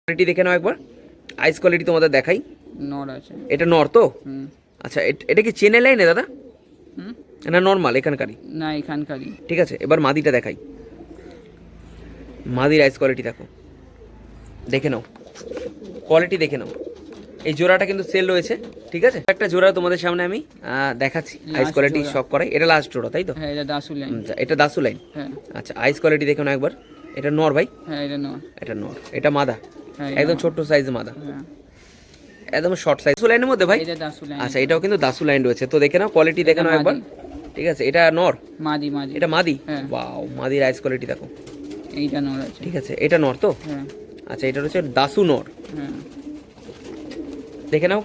Quality দেখে নাও একবার, আইস quality তোমাদের দেখাই। নর আছে, এটা নর তো? আচ্ছা, এটা কি চেনে লাইনে দাদা না নর্মাল এখানকারই? না এখানকারই। ঠিক আছে, এবার মাদিটা দেখাই। মাদির আইস কোয়ালিটি দেখো, দেখে নাও, কোয়ালিটি দেখে নাও। এই জোড়াটা কিন্তু সেল রয়েছে, ঠিক আছে। একটা জোড়া তোমাদের সামনে আমি দেখাচ্ছি, আইস কোয়ালিটি শক করাই। এটা লাস্ট জোড়া তাই তো? হ্যাঁ এটা দাসু লাইন। এটা দাসু লাইন। হ্যাঁ আচ্ছা, আইস কোয়ালিটি দেখে নাও একবার। এটা নর ভাই? হ্যাঁ এটা নর। এটা নর, এটা মাদা, হ্যাঁ একদম ছোট্ট সাইজ মাদা, হ্যাঁ একদম শর্ট সাইজ। দাসু লাইনের মধ্যে ভাই? এটা দাসু লাইন। আচ্ছা, এটাও কিন্তু দাসু লাইন রয়েছে, তো দেখে নাও, কোয়ালিটি দেখে নাও একবার। ঠিক আছে, এটা নর? মাদি মাদি। এটা মাদি? হ্যাঁ। ওয়াও, মাদির আইস কোয়ালিটি দেখো। এইটা নর আছে। ঠিক আছে, এটা নর তো? হ্যাঁ আচ্ছা, এটা হচ্ছে দাসু নর। হ্যাঁ দেখে নাও,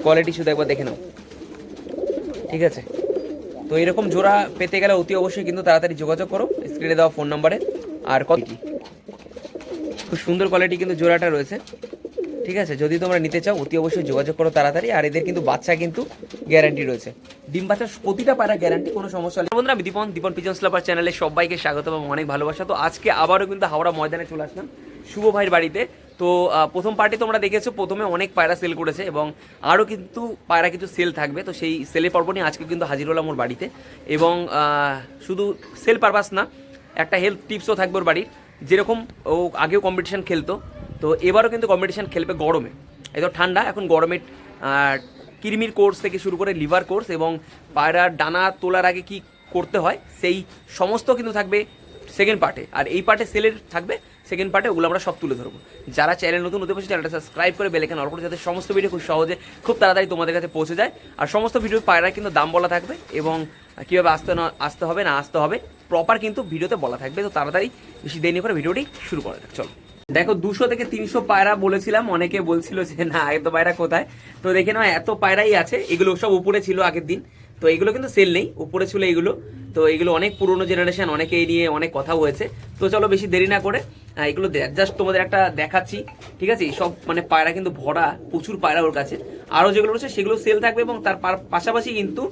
কোয়ালিটি শুধু একবার দেখে নাও, ঠিক আছে। তো এরকম জোড়া পেতে গেলে অতি অবশ্যই কিন্তু তাড়াতাড়ি যোগাযোগ করো স্ক্রিনে দেওয়া ফোন নাম্বারে। আর কোয়ালিটি খুব সুন্দর কোয়ালিটি কিন্তু জোড়াটা রয়েছে, ঠিক আছে। যদি তোমরা নিতে চাও অতি অবশ্যই যোগাযোগ করো তাড়াতাড়ি। আর এদের কিন্তু বাচ্চা কিন্তু গ্যারান্টি রয়েছে, ডিম বাচ্চার প্রতিটা পায়রা গ্যারান্টি, কোনো সমস্যা নেই। বন্ধুরা, আমি দীপন পিজন্স লাভার চ্যানেলে সবাইকে স্বাগত এবং অনেক ভালোবাসা। তো আজকে আবারও কিন্তু হাওড়া ময়দানে চলে আসলাম শুভ ভাইয়ের বাড়িতে। তো প্রথম পার্টি তোমরা দেখেছো, প্রথমে অনেক পায়রা সেল করেছে এবং আরও কিন্তু পায়রা কিছু সেল থাকবে। তো সেই সেলের পর্ব নিয়ে আজকে কিন্তু হাজির হলাম ওর বাড়িতে। এবং শুধু সেল পারপাস না, একটা হেল্প টিপসও থাকবে ওর বাড়ির। যেরকম ও আগেও কম্পিটিশান খেলতো, তো এবারও কিন্তু কম্পিটিশান খেলবে গরমে। এই তো ঠান্ডা, এখন গরমে কিরমির কোর্স থেকে শুরু করে লিভার কোর্স এবং পায়রার ডানা তোলার আগে কি করতে হয় সেই সমস্ত কিন্তু থাকবে সেকেন্ড পার্টে। আর এই পার্টে সেলের থাকবে সেকেন্ড পার্টে, ওগুলো আমরা সব তুলে ধরবো। যারা চ্যানেল নতুন হতে পারছে চ্যানেলটা সাবস্ক্রাইব করে বেল আইকন অল করে, যাতে সমস্ত ভিডিও খুব সহজে খুব তাড়াতাড়ি তোমাদের কাছে পৌঁছে যায়। আর সমস্ত ভিডিওর পায়রার কিন্তু দাম বলা থাকবে এবং কীভাবে আসতে হবে না আসতে হবে প্রপার কিন্তু ভিডিওতে বলা থাকবে। তো তাড়াতাড়ি বেশি দেরি করে ভিডিওটি শুরু করা যাক, চলো। দেখো, 200 থেকে 300 পায়রা বলেছিলাম, অনেকে বলছিল যে না এত পায়রা কোথায়। তো দেখে নাও, এত পায়রাই আছে। এগুলো সব উপরে ছিল আগের দিন, তো এগুলো কিন্তু সেল নেই, উপরে ছিল এগুলো। তো এগুলো অনেক পুরনো জেনারেশন, অনেকে এই নিয়ে অনেক কথা হয়েছে। তো চলো বেশি দেরি না করে এগুলো জাস্ট তোমাদের একটা দেখাচ্ছি, ঠিক আছে। সব মানে পায়রা কিন্তু ভরা, প্রচুর পায়রা ওর কাছে। আরও যেগুলো রয়েছে সেগুলো সেল থাকবে এবং তার পাশাপাশি কিন্তু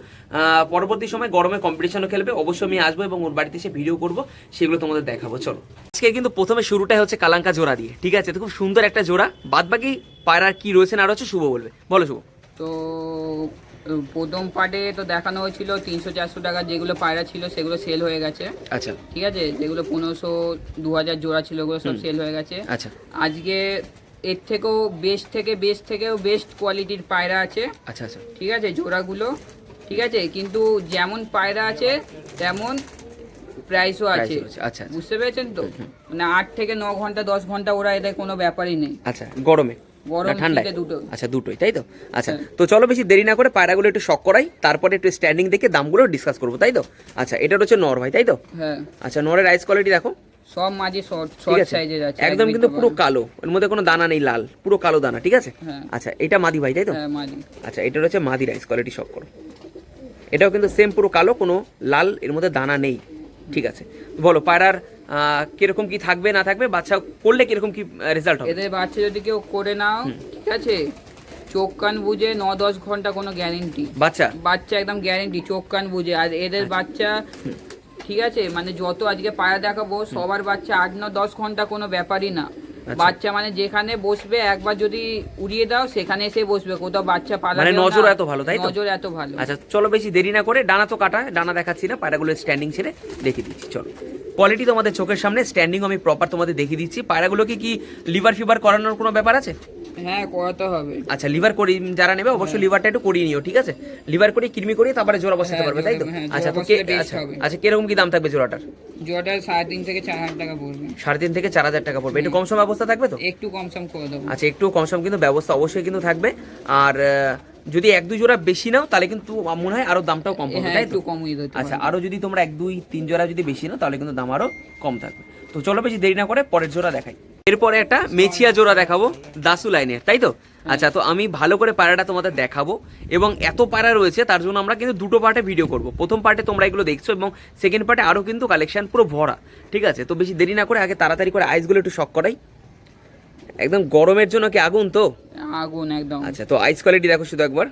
পরবর্তী সময় গরমে কম্পিটিশনও খেলবে। অবশ্যই আমি আসবো এবং ওর বাড়িতে এসে ভিডিও করবো, সেগুলো তোমাদের দেখাবো। চলো, আজকে কিন্তু প্রথমে শুরুটাই হচ্ছে কালাঙ্কা জোড়া দিয়ে, ঠিক আছে। তো খুব সুন্দর একটা জোড়া। বাদ বাকি পায়রার কি রয়েছে না রয়েছে শুভ বলবে, বলো শুভ। তো প্রথম পার্টে তো দেখানো হয়েছিল 300-400 টাকা যেগুলো পায়রা ছিল সেগুলো সেল হয়ে গেছে। আচ্ছা, ঠিক আছে। যেগুলো 1500-2000 জোড়া ছিল ওগুলো সব সেল হয়ে গেছে। আচ্ছা, আজকে এর থেকেও বেস্ট কোয়ালিটির পায়রা আছে। আচ্ছা আচ্ছা, ঠিক আছে জোড়াগুলো, ঠিক আছে। কিন্তু যেমন পায়রা আছে তেমন প্রাইসও আছে। আচ্ছা, বুঝতে পেরেছেন তো? মানে 8 থেকে 9 ঘন্টা 10 ঘন্টা ওরা এদের কোনো ব্যাপারই নেই। আচ্ছা, গরমে ঠান্ডায় দুটো? আচ্ছা, দুটোই তাই তো? আচ্ছা, তো চলো বেশি দেরি না করে পায়রাগুলো একটু শক করাই, তারপরে একটু স্ট্যান্ডিং দেখে দামগুলো ডিসকাস করবো, তাই তো? আচ্ছা, এটা হচ্ছে নর ভাই, তাই তো? হ্যাঁ। আচ্ছা, নরের আইস কোয়ালিটি দেখো, সব মাঝি শর্ট সাইজের আছে, একদম কিন্তু পুরো কালো, এর মধ্যে কোনো দানা নেই, লাল পুরো কালো দানা, ঠিক আছে। আচ্ছা, এটা মাদি ভাই, তাই তো? হ্যাঁ মাদি। আচ্ছা, এটা হচ্ছে মাদি রাইস কোয়ালিটি, শক করো। এটাও কিন্তু সেম পুরো কালো, কোনো লাল এর মধ্যে দানা নেই, ঠিক আছে। বলো পায়রার কিরকম কি থাকবে না থাকবে, বাচ্চা করলে কিরকম কি রেজাল্ট হবে? এদের বাচ্চা যদি কেউ করে নাও, ঠিক আছে, চোখ কান বুঝে 9-10 ঘন্টা কোনো গ্যারেন্টি। বাচ্চা একদম গ্যারেন্টি, চোখ কান বুঝে। আর এদের বাচ্চা, ঠিক আছে, মানে যত আজকে পায়রা দেখাবো সবার বাচ্চা 8-9-10 ঘন্টা কোনো ব্যাপারই না। বাচ্চা মানে যেখানে বসবে একবার যদি উড়িয়ে দাও সেখানে এসে বসবে, কোথাও বাচ্চা পালাবে না। মানে নজর এত ভালো, তাই তো? নজর এত ভালো। আচ্ছা, চলো বেশি দেরি না করে, ডানা তো কাটা, ডানা দেখাচ্ছি না, পায়রাগুলো স্ট্যান্ডিং ছেড়ে দেখিয়ে দিচ্ছি। চলো, কোয়ালিটি তোমাদের চোখের সামনে, স্ট্যান্ডিং আমি প্রপার তোমাদের দেখিয়ে দিচ্ছি। পায়রাগুলোকে কি লিভার ফিভার করানোর কোনো ব্যাপার আছে? হ্যাঁ, করাতে হবে। আচ্ছা, লিভার করি যারা নেবে অবশ্যই লিভারটা একটু করিয়ে নিও, ঠিক আছে। লিভার করে কৃমি করিয়ে তারপরে জোড়া বসাতে পারবে, তাই তো? আচ্ছা, তো আচ্ছা কিরকম কি দাম থাকবে জোড়াটার? জোড়াটা 3.5 থেকে 4,000 টাকা পড়বে। 3.5 থেকে 4,000 টাকা পড়বে। একটু কম সম ব্যবস্থা থাকবে তো? একটু কম সম করে দেবো। আচ্ছা, একটু কম সম কিন্তু ব্যবস্থা অবশ্যই কিন্তু থাকবে। আর যদি 1-2 জোড়া বেশি নাও তাহলে কিন্তু মনে হয় আরো দামটাও কম পড়বে, তাই তো? একটু কমই দিতে। আচ্ছা, আরো যদি তোমরা 1-2-3 জোড়া যদি বেশি নাও তাহলে কিন্তু দাম আরো কম থাকবে। তো চলো বেশি দেরি না করে পরের জোড়া দেখাই। এরপরে একটা মেচিয়া জোড়া দেখাবো দাসু লাইনের, তাই তো? আচ্ছা, তো আমি ভালো করে পায়রাটা তোমাদের দেখাবো এবং এত পায়রা রয়েছে তার জন্য আমরা কিন্তু দুটো পার্টে ভিডিও করব। প্রথম পার্টে তোমরা এগুলো দেখছো এবং সেকেন্ড পার্টে আরও কিন্তু কালেকশন পুরো ভরা, ঠিক আছে। তো বেশি দেরি না করে আগে তাড়াতাড়ি করে আইসগুলো একটু শক করাই। একদম গরমের জন্য কি আগুন তো? আগুন একদম। আচ্ছা, তো আইস কোয়ালিটি দেখো শুধু একবার।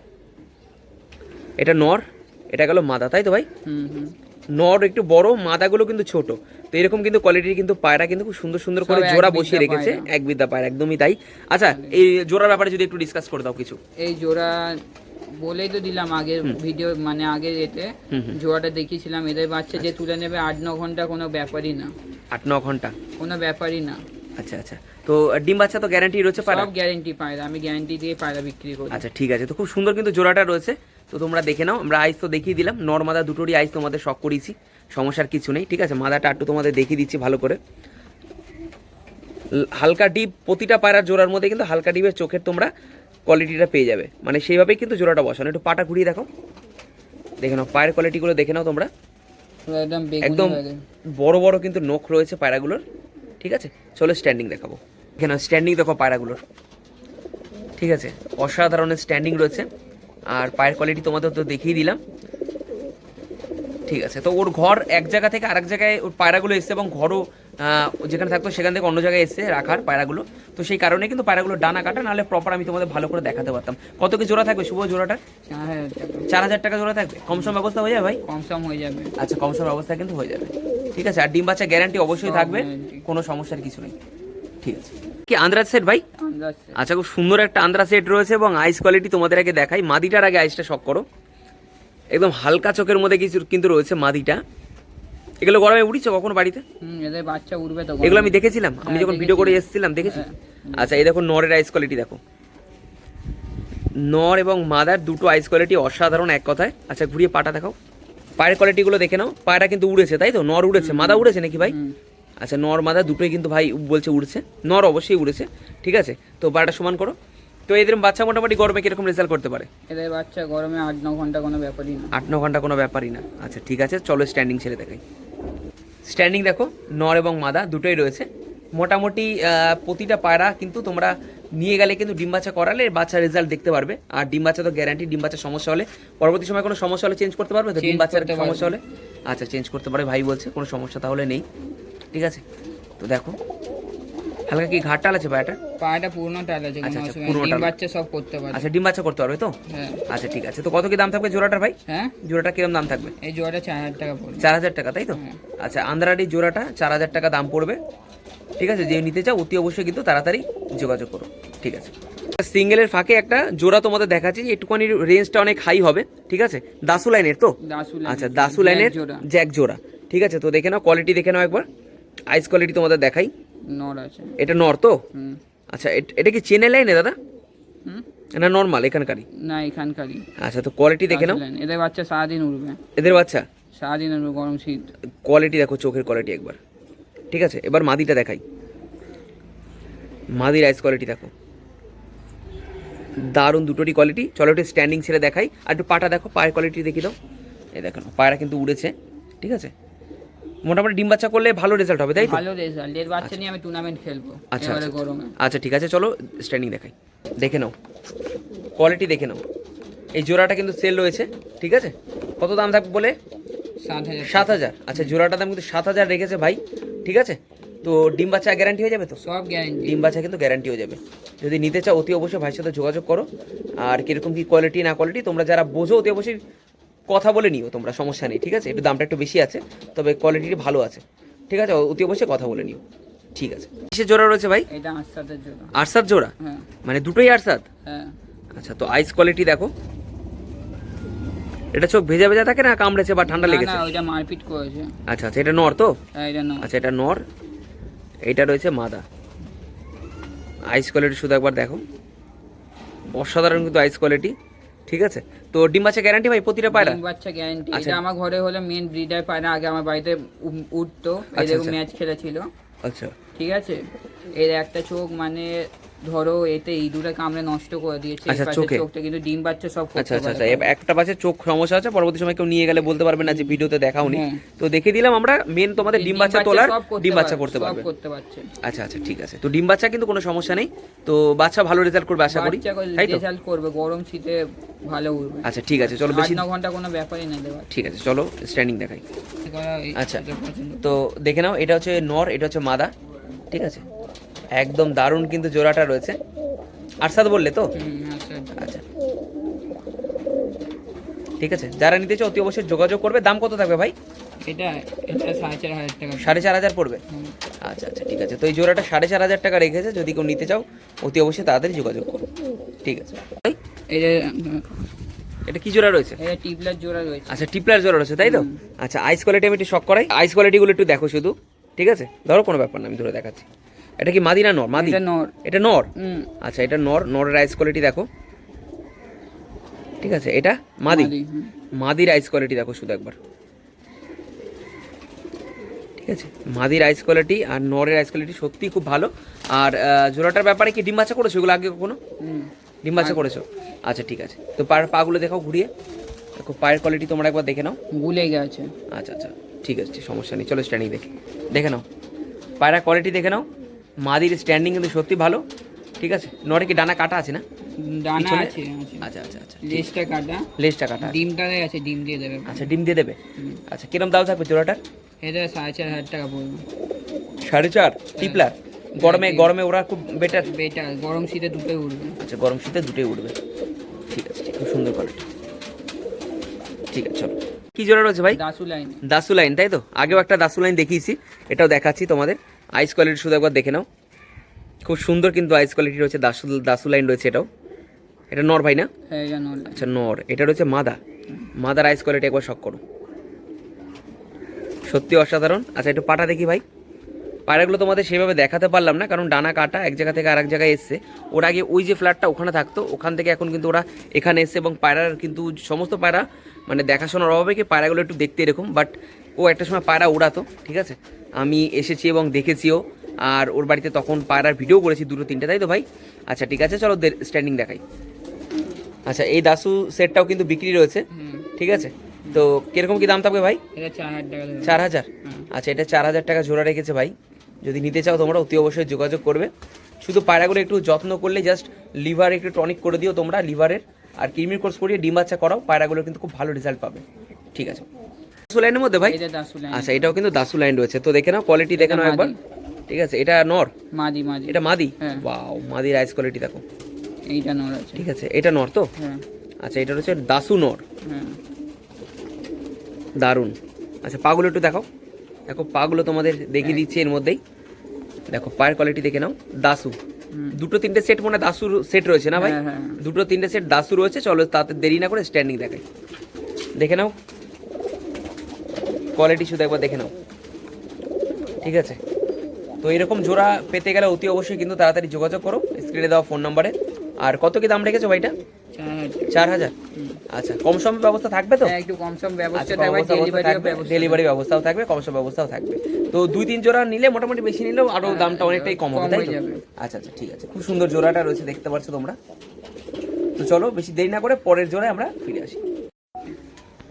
এটা নর, এটা গেল মাদা, তাই তো ভাই? নর একটু বড়, মাদাগুলো কিন্তু ছোট। তো এরকম কিন্তু কোয়ালিটির কিন্তু পায়রা কিন্তু খুব সুন্দর সুন্দর করে সব জোড়া এক বসিয়ে বিদ্যা রেখেছে, পায়রা। এক বিদ্যা পায়রা, একদমই তাই। আচ্ছা এই জোড়ার ব্যাপারে যদি একটু ডিসকাস করে দাও কিছু। এই জোড়া বলেই তো দিলাম আগের ভিডিও, মানে আগের এতে জোড়াটা দেখিয়েছিলাম। এদের বাচ্চা যে তুলে নেবে 8-9 ঘন্টা কোনো ব্যাপারই না, 8-9 ঘন্টা কোনো ব্যাপারই না। আচ্ছা আচ্ছা, তো ডিম বাচ্চা তো গ্যারান্টি রয়েছে পায়রা? সব গ্যারেন্টি পায়রা, আমি গ্যারান্টি দিয়ে পায়রা বিক্রি করি। আচ্ছা ঠিক আছে, তো খুব সুন্দর কিন্তু জোড়াটা রয়েছে, তো তোমরা দেখে নাও। আমরা আইস তো দেখিয়ে দিলাম, নর মাদা দুটোরই আইস তোমাদের শখ করিয়েছি, সমস্যার কিছু নেই, ঠিক আছে। মাদাটা একটু তোমাদের দেখিয়ে দিচ্ছি ভালো করে। হালকা ডিপ প্রতিটা পায়রার জোড়ার মধ্যে কিন্তু হালকা ডিপের চোখের তোমরা কোয়ালিটিটা পেয়ে যাবে, মানে সেইভাবেই কিন্তু জোড়াটা বসানো। একটু পাটা ঘুরিয়ে দেখো, দেখে নাও পায়ের কোয়ালিটিগুলো দেখে নাও তোমরা, পুরো একদম বেগুনি একদম হয়ে গেছে। বড় বড় কিন্তু নখ রয়েছে পায়রাগুলোর, ঠিক আছে। চলো স্ট্যান্ডিং দেখাবো, এখানে স্ট্যান্ডিং দেখো পায়রাগুলোর, ঠিক আছে, অসাধারণের স্ট্যান্ডিং রয়েছে। আর পায়ের কোয়ালিটি তোমাদের তো দেখিয়ে দিলাম, ঠিক আছে। তো ওর ঘর এক জায়গা থেকে আরেক জায়গায় ওর পায়রাগুলো এসছে, এবং ঘরও যেখানে থাকতো সেখান থেকে অন্য জায়গায় এসছে রাখার পায়রাগুলো, তো সেই কারণে কিন্তু পায়রাগুলো ডানা কাটা, নাহলে প্রপার আমি তোমাদের ভালো করে দেখাতে পারতাম। কত কি জোড়া থাকবে শুভ জোড়াটা? 4000 টাকা জোড়া থাকবে, কম সম ব্যবস্থা হয়ে যাবে ভাই? কম সম হয়ে যাবে। আচ্ছা কম সম ব্যবস্থা কিন্তু হয়ে যাবে, ঠিক আছে। আর ডিম বাচ্চা গ্যারান্টি অবশ্যই সব থাকবে, guarantee। কোনো সমস্যার কিছু নেই, ঠিক আছে। কি আন্দ্রাজ সেট ভাই? আন্দাজ আচ্ছা খুব সুন্দর একটা আন্দ্রা সেট রয়েছে, এবং আইস কোয়ালিটি তোমাদের আগে দেখাই। মাদিটার আগে আইসটা শক করো, একদম হালকা চোখের মধ্যে কিছু কিন্তু রয়েছে মাদিটা। এগুলো গরমে উড়িছে কখনো বাড়িতে? এদের বাচ্চা উঠবে তো। এগুলো আমি দেখেছিলাম, আমি হ্যাঁ, যখন ভিডিও করে দেখেছি। এসেছিলাম দেখেছি। হ্যাঁ। আচ্ছা এই দেখো নরের আইস কোয়ালিটি দেখো, নর এবং মাদার দুটো আইস কোয়ালিটি অসাধারণ এক কথায়। আচ্ছা ঘুরিয়ে পাটা দেখাও, পায়ের কোয়ালিটিগুলো দেখে নাও। পায়রা কিন্তু উড়েছে তাই তো? নর উড়েছে, মাদা উড়েছে নাকি ভাই? হুম। আচ্ছা নর মাদা দুটোই কিন্তু ভাই বলছে উড়ছে, নর অবশ্যই উড়েছে, ঠিক আছে। তো পায়রাটা সমান করো। তো এদের বাচ্চা মোটামুটি গরমে কিরকম রেজাল্ট করতে পারে? এদের বাচ্চা গরমে 8-9 ঘন্টা কোনো ব্যাপারই না। 8-9 ঘন্টা কোনো ব্যাপারই না। আচ্ছা ঠিক আছে, চলো স্ট্যান্ডিং ছেড়ে দেখাই। স্ট্যান্ডিং দেখো, নর এবং মাদা দুটোই রয়েছে। মোটামুটি প্রতিটা পায়রা কিন্তু তোমরা নিয়ে গেলে কিন্তু ডিম বাচ্চা করালে বাচ্চার রেজাল্ট দেখতে পারবে। আর ডিম বাচ্চা তো গ্যারান্টি, ডিম বাচ্চা সমস্যা হলে পরবর্তী সময় কোনো সমস্যা হলে চেঞ্জ করতে পারবে তো? ডিম Change বাচ্চার করতে সমস্যা পারবে। হলে আচ্ছা চেঞ্জ করতে পারে ভাই বলছে, কোনো সমস্যা তাহলে নেই, ঠিক আছে। তো দেখো হালকা কি ঘাটটাল আছে পায়রাটা? পায়রাটা পুরনো টাল আছে, আচ্ছা, কোনো আচ্ছা, অসুবিধা নেই। পুরনো ডিম টাল। বাচ্চা সব করতে পারে। আচ্ছা ডিম বাচ্চা করতে পারবে তো? হ্যাঁ আচ্ছা ঠিক আছে, তো কত কি দাম থাকবে জোড়াটার ভাই? হ্যাঁ, জোড়াটা কিরম দাম থাকবে? এই জোড়াটা 4000 টাকা পড়বে। 4000 টাকা তাই তো? হ্যাঁ। আচ্ছা আন্দ্রাডি জোড়াটা 4000 টাকা দাম পড়বে, ঠিক আছে। যে নিতে চাও অতি অবশ্যই কিন্তু তাড়াতাড়ি যোগাযোগ করো, ঠিক আছে। সিঙ্গেলের ফাঁকে একটা জোড়া তোমাদের দেখাচ্ছি, একটুখানি রেঞ্জটা অনেক হাই হবে, ঠিক আছে। দাসু লাইনের তো? দাসু আচ্ছা দাসু লাইনের জ্যাক জোড়া, ঠিক আছে। তো দেখে নাও কোয়ালিটি, দেখে নাও একবার আইস কোয়ালিটি তোমাদের দেখাই। নর আছে। এটা নর তো? হুম। আচ্ছা এটা কি চেনে লাইনে দাদা হুম। না নর্মাল এখানকারই? না এখানকারই। আচ্ছা তো কোয়ালিটি দেখে নাও। দাসু লাইন। এদের বাচ্চা সারাদিন উঠবে, এদের বাচ্চা সারাদিন উঠবে, গরম শীত। কোয়ালিটি দেখো, চোখের কোয়ালিটি একবার, ঠিক আছে। এবার মাদিটা দেখাই, মাদির আইস কোয়ালিটি দেখো, দারুণ দুটোরই কোয়ালিটি। চলো একটু স্ট্যান্ডিং ছেড়ে দেখাই, আর একটু পাটা দেখো, পায়ের কোয়ালিটি দেখি দাও। এই দেখো না, পায়রা কিন্তু উড়েছে, ঠিক আছে। মোটামুটি ডিম বাচ্চা করলে ভালো রেজাল্ট হবে তাই তো? ভালো রেজাল্ট। এর বাচ্চা নিয়ে আমি টুর্নামেন্ট খেলবো আচ্ছা এবারে আচ্ছা গরমে। আচ্ছা ঠিক আছে, চলো স্ট্যান্ডিং দেখাই, দেখে নাও কোয়ালিটি দেখে নাও। এই জোড়াটা কিন্তু সেল রয়েছে, ঠিক আছে। কত দাম থাকবে বলে? 7000। 7000। আচ্ছা জোড়াটার দাম কিন্তু 7000 রেখেছে ভাই, ঠিক আছে। তো ডিম বাচ্চা গ্যারান্টি হয়ে যাবে তো? সব গ্যারান্টি। ডিম বাচ্চা কিন্তু গ্যারান্টি হয়ে যাবে। যদি নিতে চাও অতি অবশ্যই ভাইয়ের সাথে যোগাযোগ করো। আর কীরকম কী কোয়ালিটি না কোয়ালিটি তোমরা যারা বোঝো অতি অবশ্যই কথা বলে নিও তোমরা, সমস্যা নেই, ঠিক আছে। একটু দামটা একটু বেশি আছে, তবে কোয়ালিটি ভালো আছে, ঠিক আছে। অতি অবশ্যই কথা বলে নিও, ঠিক আছে। কিসের জোড়া রয়েছে ভাই? এটা আটসাতের জন্য। আরসাদ জোড়া? হ্যাঁ মানে দুটোই আরসাদ? হ্যাঁ। আচ্ছা তো আইস কোয়ালিটি দেখো, এটা চোখ ভেজা ভেজা থাকে না কামড়েছে বা ঠান্ডা না লেগেছে? না, ওইটা মারপিট করেছে। আচ্ছা আচ্ছা এটা নর তো? হ্যাঁ এটা নয়। আচ্ছা এটা নর, এইটা রয়েছে মাদা। আইস কোয়ালিটি শুধু একবার দেখো, অসাধারণ কিন্তু আইস কোয়ালিটি, ঠিক আছে। তো ডিম বাচ্চা গ্যারান্টি ভাই প্রতিটা পায়রা? ডিম বাচ্চা গ্যারান্টি। আচ্ছা। এটা আমার ঘরে হলো মেন ব্রিডার পায়রা, আগে আমার বাড়িতে উঠতো, আচ্ছা, এদের আচ্ছা। ম্যাচ খেলেছিল, আচ্ছা ঠিক আছে। এর একটা চোখ মানে ধরো এতে ইঁদুরে কামড়ে নষ্ট করে দিয়েছে, এই আচ্ছা, পাশের চোখে? চোখটা, কিন্তু ডিম বাচ্চা সব আচ্ছা করতে আচ্ছা আচ্ছা পারে। একটা পাশে চোখ সমস্যা আছে, পরবর্তী সময় কেউ নিয়ে গেলে বলতে পারবে না যে ভিডিওতে দেখাওনি। হ্যাঁ। তো দেখে দিলাম আমরা, মেন তোমাদের ডিম বাচ্চা তোলার, সব করতে ডিম বাচ্চা পারে, করতে সব পারবে। করতে পারছে। আচ্ছা আচ্ছা ঠিক আছে, তো ডিম বাচ্চা কিন্তু কোনো সমস্যা নেই। তো বাচ্চা ভালো রেজাল্ট করবে আশা করি, বাচ্চা তাই তো? রেজাল্ট করবে, গরম শীতে ভালো উঠবে। আচ্ছা ঠিক আছে, চলো বেশি 8-9 ঘন্টা কোনো ব্যাপারই না দেওয়া। ঠিক আছে, চলো স্ট্যান্ডিং দেখাই। আচ্ছা। এটা পছন্দ। তো দেখে নাও, এটা হচ্ছে নর, এটা হচ্ছে মাদা, ঠিক আছে। একদম দারুণ কিন্তু জোড়াটা রয়েছে। আরসাদ বললে তো? আচ্ছা। আচ্ছা ঠিক আছে, যারা নিতে চাও অতি অবশ্যই যোগাযোগ করবে। দাম কত থাকবে ভাই? এটা এটা 4,500 টাকা। 4,500 পড়বে? আচ্ছা আচ্ছা ঠিক আছে। তো এই জোড়াটা 4,500 টাকা রেখেছে, যদি কেউ নিতে চাও অতি অবশ্যই তাড়াতাড়ি যোগাযোগ করো। ঠিক আছে। এটা এটা কি জোড়া রয়েছে? এটা টিপলার জোড়া রয়েছে। আচ্ছা টিপলার জোড়া রয়েছে তাই তো? আচ্ছা আইস কোয়ালিটি আমি একটু শক করাই, আইস কোয়ালিটিগুলো একটু দেখো শুধু। ঠিক আছে, ধরো কোনো ব্যাপার না, আমি ধরে দেখাচ্ছি। এটা কি মাদি না নর? মাদি। এটা নর। এটা নর? আচ্ছা এটা নর, নরের আইস কোয়ালিটি দেখো। ঠিক আছে, এটা মাদি। মাদির আইস কোয়ালিটি দেখো শুধু একবার। ঠিক আছে, মাদির আইস কোয়ালিটি আর নরের আইস কোয়ালিটি সত্যিই খুব ভালো। আর জোড়াটার ব্যাপারে কি ডিম বাচ্চা করেছো এগুলো আগে কখনো? ডিম বাচ্চা করেছো? আচ্ছা ঠিক আছে। তো পাগুলো দেখাও ঘুরিয়ে, দেখো পায়ের কোয়ালিটি তোমরা একবার দেখে নাও। গুলে গেছে। আচ্ছা আচ্ছা ঠিক আছে, সমস্যা নেই, চলো স্ট্যান্ডিং দেখে নাও, পায়রা কোয়ালিটি দেখে নাও। মাদির স্ট্যান্ডিং কিন্তু সত্যি ভালো। ঠিক আছে, নরে কি ডানা কাটা আছে না? ডানা আছে। আচ্ছা আচ্ছা আচ্ছা, লেজটা কাটা। লেজটা কাটা, ডিমটাই আছে, ডিম দিয়ে দেবে। আচ্ছা ডিম দিয়ে দেবে। আচ্ছা কিরম দাম থাকবে জোড়াটার? এটা 4,500 টাকা পড়বে। 4,500 টিপলার? গরমে গরমে ওরা খুব বেটার। বেটার, গরম শীতে দুটোই উঠবে। আচ্ছা গরম শীতে দুটোই উঠবে। ঠিক আছে, খুব সুন্দর কোয়ালিটি। ঠিক আছে চলো, কি জোড়া রয়েছে ভাই? দাসু লাইন। দাসু লাইন তাই তো? আগেও একটা দাসু লাইন দেখিয়েছি, এটাও দেখাচ্ছি তোমাদের। আইস কোয়ালিটি শুধু একবার দেখে নাও, খুব সুন্দর কিন্তু আইস কোয়ালিটি রয়েছে। দাসু লাইন রয়েছে এটাও। এটা নর ভাই না? হ্যাঁ এটা নর। আচ্ছা নর। এটা রয়েছে মাদা। মাদার আইস কোয়ালিটি একবার শক করো, সত্যি অসাধারণ। আচ্ছা একটু পাটা দেখি ভাই। পায়রাগুলো তোমাদের সেভাবে দেখাতে পারলাম না, কারণ ডানা কাটা এক জায়গা থেকে আরেক জায়গায় এসছে। ওর আগে ওই যে ফ্ল্যাটটা ওখানে থাকতো, ওখান থেকে এখন কিন্তু ওরা এখানে এসছে। এবং পায়রার কিন্তু সমস্ত পায়রা মানে দেখাশোনার অভাবে কি পায়রাগুলো একটু দেখতে এরকম, বাট ও একটা সময় পায়রা উড়াতো। ঠিক আছে, আমি এসেছি এবং দেখেছিও, আর ওর বাড়িতে তখন পায়রার ভিডিও করেছি 2-3টে, তাই তো ভাই? আচ্ছা ঠিক আছে চলো স্ট্যান্ডিং দেখাই। আচ্ছা এই দাসু সেটটাও কিন্তু বিক্রি রয়েছে। ঠিক আছে, তো কিরকম কি দাম থাকবে ভাই? এটা 4,000 টাকা। 4,000? আচ্ছা এটা 4,000 টাকা জোড়া রেখেছে ভাই। যদি নিতে চাও তোমরা অতি অবশ্যই যোগাযোগ করবে। শুধু পায়রাগুলো একটু যত্ন করলে, জাস্ট লিভার একটু টনিক করে দিও তোমরা, লিভারের আর কৃমির কোর্স করিয়ে ডিম বাচ্চা করাও, পায়রাগুলো কিন্তু খুব ভালো রেজাল্ট পাবে। ঠিক আছে, দাসু লাইনের মধ্যে ভাই? এটা দাসু লাইন। আচ্ছা এটাও কিন্তু দাসু লাইন রয়েছে, তো দেখে নাও কোয়ালিটি দেখে নাও একবার। ঠিক আছে, এটা নর? মাদি। এটা মাদি? হ্যাঁ। ওয়াও, মাদির আইস কোয়ালিটি দেখো। এইটা নর আছে। ঠিক আছে, এটা নর তো? হ্যাঁ। আচ্ছা এটা হচ্ছে দাসু নর। হ্যাঁ দারুণ। আচ্ছা পাগুলো একটু দেখাও, দেখো পাগুলো তোমাদের দেখিয়ে দিচ্ছি এর মধ্যেই। দেখো পায়ের কোয়ালিটি দেখে নাও। দাসু 2-3টে সেট মনে দাসুর সেট রয়েছে না ভাই? 2-3টে সেট দাসু রয়েছে। চলো তাতে দেরি না করে স্ট্যান্ডিং দেখাই, দেখে নাও কোয়ালিটি শুধু একবার দেখে নাও। ঠিক আছে, তো এরকম জোড়া পেতে গেলে অতি অবশ্যই কিন্তু তাড়াতাড়ি যোগাযোগ করো স্ক্রিনে দেওয়া ফোন নাম্বারে। আর কত কি দাম রেখেছো ভাইটা? 4,000? আচ্ছা কম সম ব্যবস্থা থাকবে তো? একটু কম সম ব্যবস্থা থাকবে, ডেলিভারি ব্যবস্থাও থাকবে, কম সম ব্যবস্থাও থাকবে। তো 2-3 জোড়া নিলে মোটামুটি, বেশি নিলেও আরো দামটা অনেকটাই কম হবে, তাই তো? আচ্ছা আচ্ছা ঠিক আছে, খুব সুন্দর জোড়াটা রয়েছে দেখতে পাচ্ছ তোমরা। তো চলো বেশি দেরি না করে পরের জোড়ায় আমরা ফিরে আসি।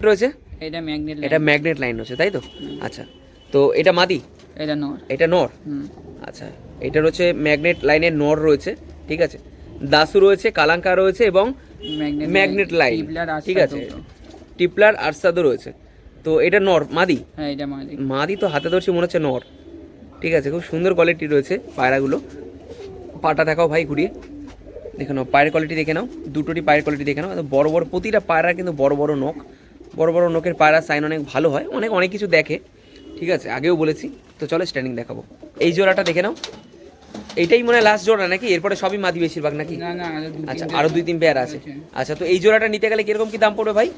রয়েছে এটা ম্যাগনেট। এটা ম্যাগনেট লাইন রয়েছে তাই তো? আচ্ছা তো এটা মাদি? এটা নর। এটা নর? আচ্ছা এটা রয়েছে ম্যাগনেট লাইনের নর রয়েছে। ঠিক আছে, দাসু রয়েছে, কালাঙ্কা রয়েছে এবং ম্যাগনেট লাইন। ঠিক আছে, টিপলার আরসাদও রয়েছে। তো এটা নর? মাদি? হ্যাঁ এটা মাদি। মাদি তো হাতে ধরছি মনে হচ্ছে নর। ঠিক আছে, খুব সুন্দর কোয়ালিটি রয়েছে পায়রাগুলো। পাটা দেখাও ভাই ঘুরিয়ে, দেখে নাও পায়ের কোয়ালিটি দেখে নাও, দুটোরই পায়ের কোয়ালিটি দেখে নাও। বড় বড় প্রতিটা পায়রা কিন্তু বড় বড় নখ, বড় বড় নখের পায়রা সাইন অনেক ভালো হয়, অনেক কিছু দেখে। ঠিক আছে, আগেও বলেছি। তো চলো স্ট্যান্ডিং দেখাবো। এই জোড়াটা দেখে নাও, এইটাই মনে হয় লাস্ট জোড়া নাকি? এরপরে সবই মাদি বেশিরভাগ নাকি? আচ্ছা আরো 2-3 পেয়ার আছে। আচ্ছা তো এই জোড়াটা নিতে গেলে কিরকম কি দাম পড়বে ভাই?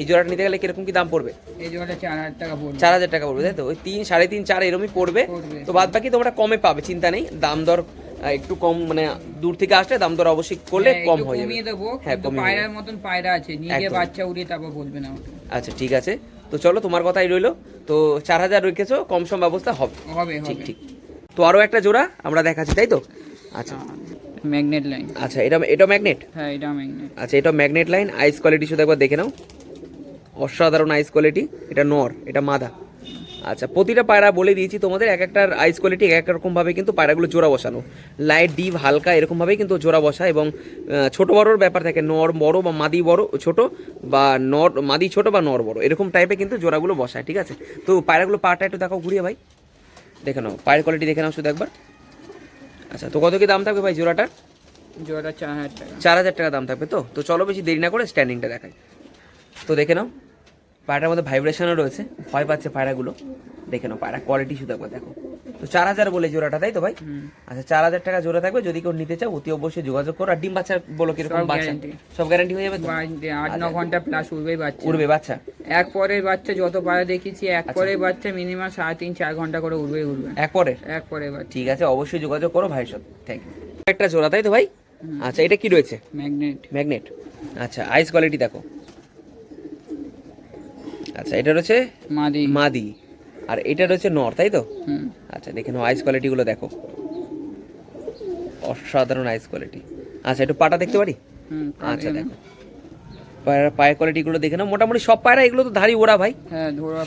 এই জোড়াটা নিতে গেলে কিরকম কি দাম পড়বে? এই জোড়াটা 4,000 টাকা পড়বে। 4,000 টাকা পড়বে তাই তো? ওই 3, 3.5, 4 এরকমই পড়বে। তো বাদ বাকি তোমরা কমে পাবে, চিন্তা নেই। দাম দর একটু কম, মানে দূর থেকে আসলে দাম দর অবশ্যই করলে কম হয়ে যাবে। কমিয়ে দেবো। হ্যাঁ কমিয়ে পায়রার মতন পায়রা আছে, নিজে বাচ্চা উড়িয়ে তারপর বলবে না। আচ্ছা ঠিক আছে, তো চলো তোমার কথাই রইলো। তো 4,000 রেখেছো, কম সম ব্যবস্থা হবে। ঠিক ঠিক। তো আরো একটা জোড়া আমরা দেখাচ্ছি তাই তো? আচ্ছা ম্যাগনেট লাইন। আচ্ছা এটা ম্যাগনেট? হ্যাঁ এটা ম্যাগনেট। আচ্ছা এটা ম্যাগনেট লাইন। আইস কোয়ালিটি শুধু একবার দেখে নাও, অসাধারণ আইস কোয়ালিটি। এটা নর, এটা মাদা। আচ্ছা প্রতিটা পায়রা বলে দিয়েছি তোমাদের, এক একটার আইস কোয়ালিটি এক এক রকমভাবে কিন্তু পায়রাগুলো জোড়া বসানো, লাইট ডিপ হালকা এরকমভাবেই কিন্তু জোড়া বসা। এবং ছোট বড়োর ব্যাপার থাকে, নর বড় বা মাদি বড় ছোট, বা নর মাদি ছোট বা নর বড়, এরকম টাইপে কিন্তু জোড়াগুলো বসায়। ঠিক আছে, তো পায়রাগুলো পাটা একটু দেখাও ঘুরিয়ে ভাই, দেখে নাও পায়ের কোয়ালিটি দেখে নাও শুধু একবার। আচ্ছা তো কত কি দাম থাকবে ভাই জোড়াটার? জোড়াটা 4,000 টাকা। 4,000 টাকা দাম থাকবে তো? তো চলো বেশি দেরি না করে স্ট্যান্ডিংটা দেখাই। তো দেখে নাও পায়রাটার মধ্যে ভাইব্রেশনও রয়েছে, ভয় পাচ্ছে পায়রাগুলো। দেখে নাও পায়রা কোয়ালিটি শুধু একবার দেখো। তো 4000 বলে জোড়াটা, তাই তো ভাই? আচ্ছা 4000 টাকা জোড়া থাকবে, যদি কেউ নিতে চাও অতি অবশ্যই যোগাযোগ করো। আর ডিম বাচ্চা বলো কিরকম বাচ্চা? সব গ্যারান্টি হয়ে যাবে তো? 8-9 ঘন্টা প্লাস উড়বে বাচ্চা। উড়বে বাচ্চা? এক পরের বাচ্চা যত পায়রা দেখেছি এক পরের বাচ্চা মিনিমাম 3.5-4 ঘন্টা করে উড়বে। এক পরের বাচ্চা। ঠিক আছে, অবশ্যই যোগাযোগ করো ভাইয়ের সাথে। Thank you. একটা জোড়া, তাই তো ভাই? আচ্ছা এটা কি রয়েছে? ম্যাগনেট। আচ্ছা আইস কোয়ালিটি দেখো। আচ্ছা এটা রয়েছে মাদি, আর এটা রয়েছে নর, তাই তো? আচ্ছা দেখে নাও আইস কোয়ালিটি গুলো দেখো, অসাধারণ আইস কোয়ালিটি। আচ্ছা একটু পাটা দেখতে পারি? আচ্ছা দেখো পায়ের কোয়ালিটি গুলো দেখে নাও। মোটামুটি সব পায়রা এগুলো তো ধারি ওড়া ভাই?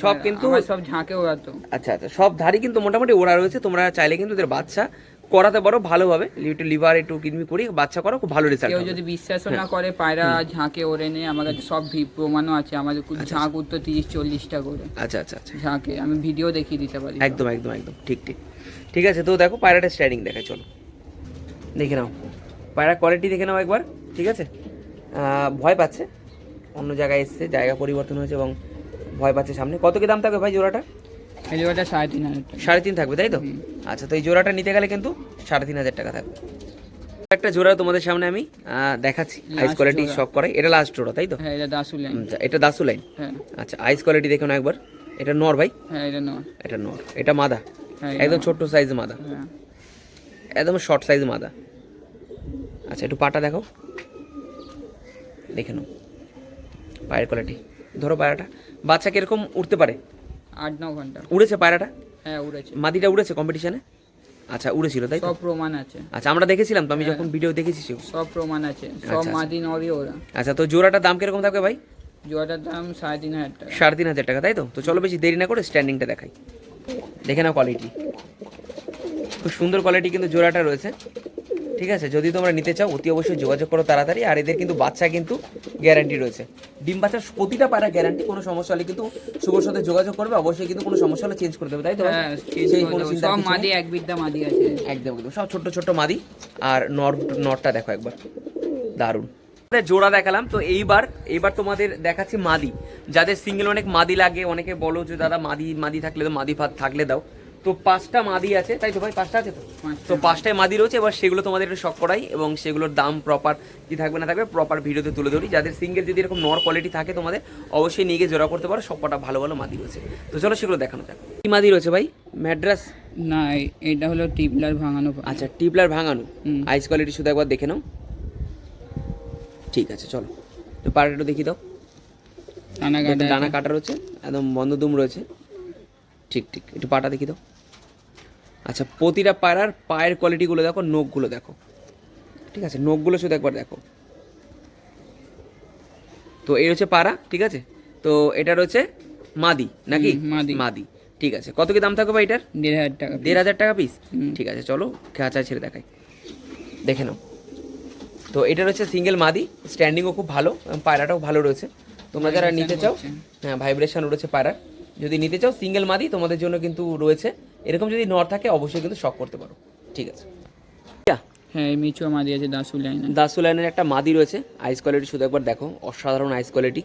সব কিন্তু সব ঝাঁকে ওড়াতো। আচ্ছা আচ্ছা সব ধারি কিন্তু মোটামুটি ওড়া রয়েছে। তোমরা চাইলে কিন্তু ওদের বাচ্চা করাতে পারো ভালোভাবে, একটু লিভার একটু কিডনি করি বাচ্চা করো, খুব ভালো রেজাল্ট। কেউ যদি বিশ্বাসও না করে পায়রা ঝাঁকে ওড়ে নেই, আমার কাছে সব প্রমাণও আছে। আমাদের ঝাঁক উঠতো 30-40টা করে। আচ্ছা আচ্ছা আচ্ছা ঝাঁকে আমি ভিডিও দেখিয়ে দিতে পারি। একদম একদম একদম ঠিক ঠিক ঠিক আছে। তো দেখো পায়রাটা স্টাইলিং দেখায়, চলো দেখে নাও পায়রা কোয়ালিটি দেখে নাও একবার, ঠিক আছে? ভয় পাচ্ছে, অন্য জায়গায় এসছে, জায়গা পরিবর্তন হয়েছে এবং ভয় পাচ্ছে সামনে। কত কি দাম থাকবে ভাই জোড়াটা? এই জোড়াটা 3.5 3.5 থাকবে, তাই তো? আচ্ছা তো এই জোড়াটা নিতে গেলে কিন্তু 3.5 টাকা থাকবে। একটা জোড়া তোমাদের সামনে আমি দেখাচ্ছি, আইস কোয়ালিটি শক করে। এটা লাস্ট জোড়া, তাই তো? হ্যাঁ এটা দাসু লাইন। এটা দাসু লাইন। হ্যাঁ আচ্ছা আইস কোয়ালিটি দেখো না একবার। এটা নর ভাই? হ্যাঁ এটা নর। এটা মাদা, একদম ছোট্ট সাইজ মাদা, একদম শর্ট সাইজ মাদা। আচ্ছা একটু পাটা দেখো, দেখে নাও পায়ের কোয়ালিটি। ধরো পায়রাটা, বাচ্চা কিরকম উঠতে পারে? 8-9 ঘন্টা উড়েছে পায়রাটা? হ্যাঁ উড়েছে। মাদিটা উড়েছে কম্পিটিশনে? আচ্ছা উড়েছিল, তাই তো? সব প্রমাণ আছে। আচ্ছা আমরা দেখেছিলাম তো, আমি যখন ভিডিও দেখেছি সব প্রমাণ আছে, সব মাদি নরি ওরা। আচ্ছা তো জোড়াটার দাম কিরকম থাকবে ভাই? জোড়াটার দাম 3.5 টাকা। 3.5 টাকা, তাই তো? তো চলো বেশি দেরি না করে স্ট্যান্ডিংটা দেখাই, দেখে নাও কোয়ালিটি। খুব সুন্দর কোয়ালিটি কিন্তু জোড়াটা রয়েছে, ঠিক আছে? যদি তোমরা নিতে চাও অতি অবশ্যই যোগাযোগ করো তাড়াতাড়ি। আর এদের কিন্তু বাচ্চা কিন্তু গ্যারান্টি রয়েছে, ডিম বাচ্চার প্রতিটা পায়রা গ্যারান্টি। কোনো সমস্যা হলে কিন্তু শুভর সাথে যোগাযোগ করবে অবশ্যই, কিন্তু কোনো সমস্যা হলে চেঞ্জ করে দেবে, তাই তো? সেই কোনো চিন্তা সব মাদি এক বিদ্যা মাদি আছে, একদম একদম সব ছোট ছোট মাদি। আর নরটা দেখো একবার, দারুণ জোড়া দেখালাম। তো এইবার তোমাদের দেখাচ্ছি মাদি, যাদের সিঙ্গেল অনেক মাদি লাগে। অনেকে বলো যে দাদা মাদি থাকলে তো, মাদি ভাত থাকলে দাও। তো 5টা মাদি আছে, তাই তো ভাই? 5টা আছে তো? তো 5টায় মাদি রয়েছে। এবার সেগুলো তোমাদের একটু শখ করাই এবং সেগুলোর দাম প্রপার কি থাকবে না থাকবে প্রপার ভিডিওতে তুলে ধরি। যাদের সিঙ্গেল যদি এরকম নর কোয়ালিটি থাকে তোমাদের অবশ্যই নিয়ে গিয়ে জোড়া করতে পারো, সব কটা ভালো ভালো মাদি রয়েছে। তো চলো সেগুলো দেখানো যাক। কি মাদি রয়েছে ভাই? ম্যাড্রাস না, এটা হলো টিপলার ভাঙানো। আচ্ছা টিপলার ভাঙানো, আইস কোয়ালিটি শুধু একবার দেখে নাও, ঠিক আছে? চলো তো পায়রাটা দেখিয়ে দাও। ডানা কাটা রয়েছে, একদম বন্ধ দুম রয়েছে, ঠিক ঠিক। একটু পাটা দেখিয়ে দাও। আচ্ছা প্রতিটা পায়রার পায়ের কোয়ালিটিগুলো দেখো, নখগুলো দেখো, ঠিক আছে? নখগুলো শুধু একবার দেখো। তো এই হচ্ছে পায়রা, ঠিক আছে? তো এটা রয়েছে মাদি নাকি? মাদি, ঠিক আছে। কত কি দাম থাকবে ভাই এটার? 1.5 টাকা। 1.5 টাকা পিস, ঠিক আছে। চলো খাঁচা ছেড়ে দেখাই, দেখে নাও। তো এটা রয়েছে সিঙ্গেল মাদি, স্ট্যান্ডিংও খুব ভালো, পায়রাটাও ভালো রয়েছে। তোমরা যারা নিতে চাও, হ্যাঁ ভাইব্রেশন রয়েছে পায়রার, যদি নিতে চাও সিঙ্গেল মাদি তোমাদের জন্য কিন্তু রয়েছে। এরকম যদি নর থাকে অবশ্যই কিন্তু শখ করতে পারো, ঠিক আছে? হ্যাঁ মিচুয়া মাদি আছে দাসু লাইনের একটা মাদি রয়েছে, আইস কোয়ালিটি শুধু একবার দেখো, অসাধারণ আইস কোয়ালিটি।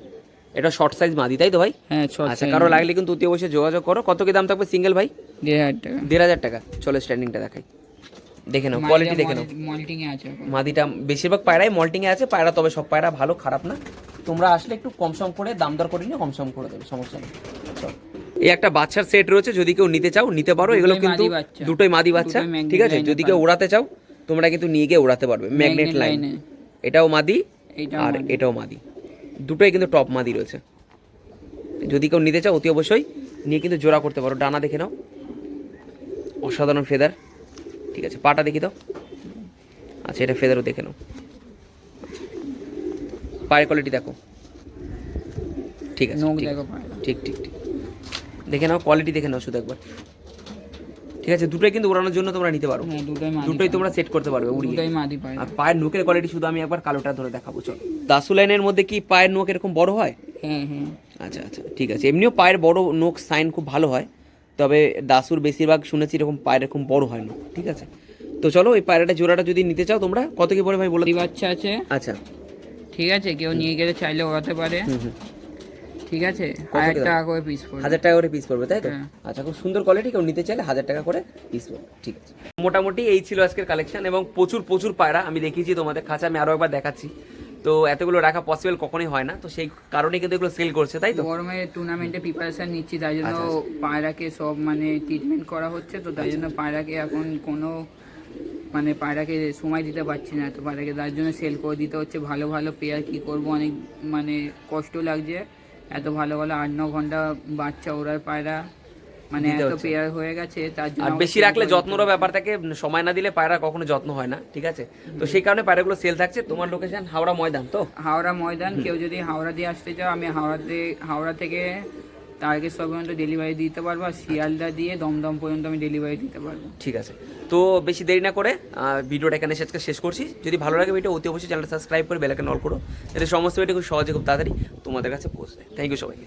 এটা শর্ট সাইজ মাদি, তাই তো ভাই? হ্যাঁ। আচ্ছা কারো লাগলে কিন্তু অতি অবশ্যই যোগাযোগ করো। কত কি দাম থাকবে সিঙ্গেল ভাই? 1.5 টাকা। 1.5 টাকা। চলো স্ট্যান্ডিংটা দেখাই, দেখে নাও কোয়ালিটি দেখে নাও। মল্টিং এ আছে মাদিটা, বেশিরভাগ পায়রাই মল্টিং এ আছে পায়রা, তবে সব পায়রা ভালো খারাপ না। তোমরা আসলে একটু কম সম করে দাম দর করে নিয়ে কম সম করে দেবে, সমস্যা নেই। এই একটা বাচ্চার সেট রয়েছে, যদি কেউ নিতে চাও নিতে পারো। এগুলো কিন্তু দুটোই মাদি বাচ্চা, ঠিক আছে? যদি কেউ ওড়াতে চাও তোমরা কিন্তু নিয়ে গিয়ে ওড়াতে পারবে। ম্যাগনেট লাইন, এটাও মাদি আর এটাও মাদি, দুটোই কিন্তু টপ মাদি রয়েছে। যদি কেউ নিতে চাও অতি অবশ্যই নিয়ে কিন্তু জোড়া করতে পারো। ডানা দেখে নাও, অসাধারণ ফেদার, ঠিক আছে? পাটা দেখি দাও। আচ্ছা এটা ফেদারও দেখে নাও, পায়ের কোয়ালিটি দেখো, ঠিক আছে? ঠিক ঠিক ঠিক দেখে নাও, কোয়ালিটি দেখে নাও শুধু একবার, ঠিক আছে? দুটোই কিন্তু উড়ানোর জন্য তোমরা নিতে পারো, দুটোই তোমরা সেট করতে পারবে উড়িয়ে। আর পায়ের নোকের কোয়ালিটি শুধু আমি একবার কালোটা ধরে দেখাবো, চলো। দাসু লাইনের মধ্যে কি পায়ের নোক এরকম বড় হয়? হ্যাঁ। আচ্ছা আচ্ছা ঠিক আছে। এমনিও পায়ের বড় নোক সাইন খুব ভালো হয়, তবে দাসুর বেশিরভাগ শুনেছি এরকম পায়ের এরকম বড় হয় না, ঠিক আছে? তো চলো এই পায়রাটা জোড়াটা যদি নিতে চাও তোমরা কত কি পড়ে ভাই বলো? বাচ্চা আছে, আচ্ছা ঠিক আছে? কেউ নিয়ে গেলে চাইলে ওড়াতে পারে, ঠিক আছে, কত 1000 করে টাকা করে পিস পড়বে। 1000 টাকা করে পিস পড়বে, তাই তো? হ্যাঁ। আচ্ছা, খুব সুন্দর কোয়ালিটি, কেউ নিতে চাইলে 1000 টাকা করে পিস পড়বে। ঠিক আছে, মোটামুটি এই ছিল আজকের কালেকশন এবং প্রচুর প্রচুর পায়রা আমি দেখিয়েছি তোমাদের খাঁচা, আমি আরও একবার দেখাচ্ছি। তো এতগুলো রাখা পসিবল কখনোই হয় না, তো সেই কারণে কিন্তু এগুলো সেল করছে, তাই তো? গরমে টুর্নামেন্টে প্রিপারেশন নিচ্ছি, তাই জন্য আচ্ছা, পায়রাকে সব মানে ট্রিটমেন্ট করা হচ্ছে, তো তাই জন্য পায়রাকে এখন কোনো মানে পায়রাকে সময় দিতে পারছি না, তো পায়রাকে তার জন্য সেল করে দিতে হচ্ছে। ভালো ভালো পেয়ার কি করব, অনেক মানে কষ্ট লাগছে, এত ভালো ভালো 8-9 ঘন্টা বাচ্চা ওড়ার পায়রা, মানে দিতে এত হচ্ছে। পেয়ার হয়ে গেছে, তার জন্য আর আমাকে বেশি sell রাখলে করে দিতে যত্নরও হচ্ছে। ব্যাপার থাকে, সময় না দিলে পায়রা কখনো যত্ন হয় না, ঠিক আছে? তো সেই কারণে পায়রাগুলো সেল থাকছে। তোমার লোকেশন হাওড়া ময়দান তো? হাওড়া ময়দান, কেউ যদি হাওড়া দিয়ে আসতে চাও, আমি হাওড়া থেকে তারকেশ্বর পর্যন্ত ডেলিভারি দিতে পারবো, আর শিয়ালদা দিয়ে দমদম পর্যন্ত আমি ডেলিভারি দিতে পারবো। ঠিক আছে, তো বেশি দেরি না করে ভিডিওটা এখানে আজকে শেষ করছি। যদি ভালো লাগে ভিডিও, অতি অবশ্যই চ্যানেলটা সাবস্ক্রাইব করে বেল আইকন অল করো, যাতে সমস্ত ভিডিও খুব সহজে খুব তাড়াতাড়ি তোমাদের কাছে পৌঁছে যায়। থ্যাংক ইউ সবাইকে।